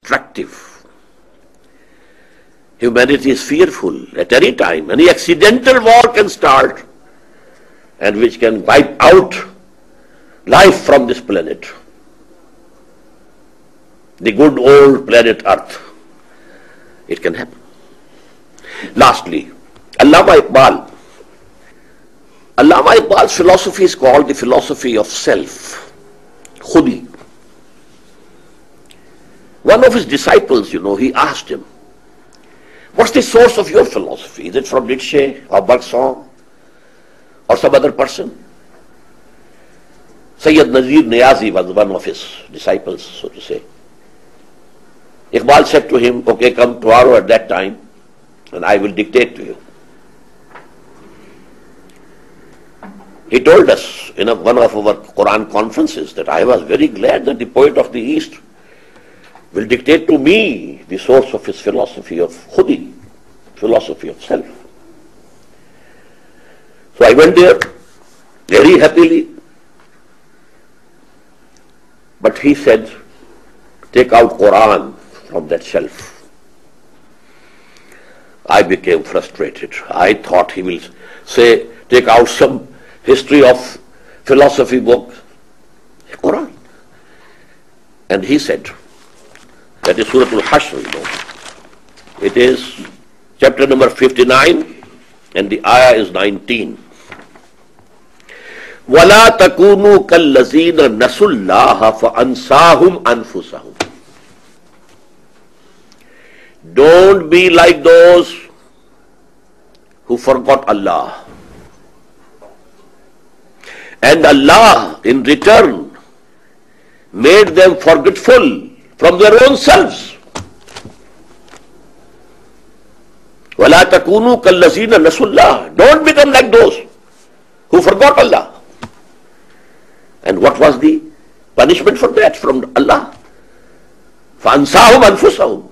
destructive. Humanity is fearful at any time. Any accidental war can start and which can wipe out life from this planet. The good old planet Earth. It can happen. Lastly, Allama Iqbal's philosophy is called the philosophy of self, khudi. One of his disciples, he asked him, what's the source of your philosophy? Is it from Nietzsche or Bergson or some other person? Sayyid Nazir Niazi was one of his disciples, so to say. Iqbal said to him, okay, come tomorrow at that time and I will dictate to you. He told us in one of our Quran conferences that I was very glad that the poet of the East will dictate to me the source of his philosophy of khudi, philosophy of self. So I went there very happily, but he said, take out Quran from that shelf. I became frustrated. I thought he will say, take out some history of philosophy book, Quran. And he said, that is Surah Al-Hashr, It is chapter number 59 and the ayah is 19. وَلَا تَكُونُوا كَالَّذِينَ نَسُوا اللَّهَ فَأَنْسَاهُمْ أَنفُسَهُمْ. Don't be like those who forgot Allah. And Allah, in return, made them forgetful from their own selves. وَلَا تَكُونُوا كَالَّذِينَ نَسُوا اللَّهَ. Don't become like those who forgot Allah. And what was the punishment for that from Allah? فَأَنْسَاهُمْ أَنفُسَهُمْ.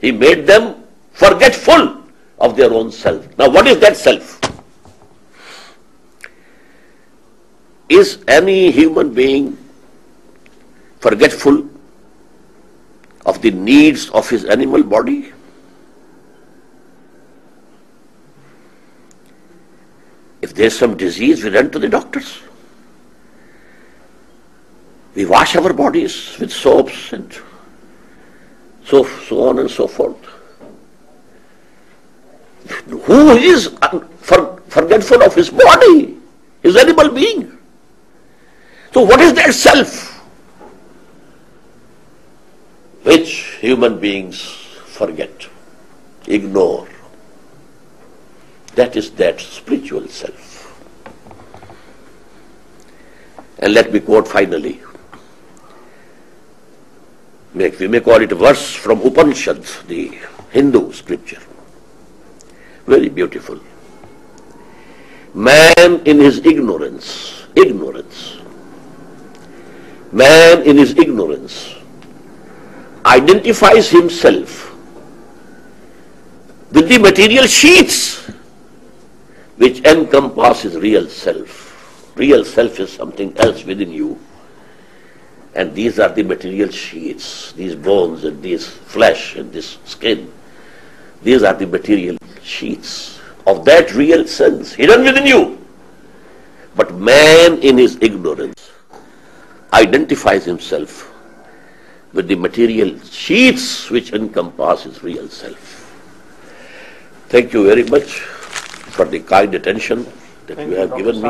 He made them forgetful of their own self. Now what is that self? Is any human being forgetful of the needs of his animal body? If there's some disease, we run to the doctors. We wash our bodies with soaps and so on and so forth. Who is forgetful of his body? His animal being. So what is that self which human beings forget, ignore? That is that spiritual self. And let me quote finally. We may call it a verse from Upanishads, the Hindu scripture. Very beautiful. Man in his ignorance, man in his ignorance identifies himself with the material sheaths which encompass his real self. Real self is something else within you. And these are the material sheaths, these bones and this flesh and this skin. These are the material sheaths of that real sense hidden within you. But man in his ignorance identifies himself with the material sheaths which encompass his real self. Thank you very much for the kind attention that you have given me.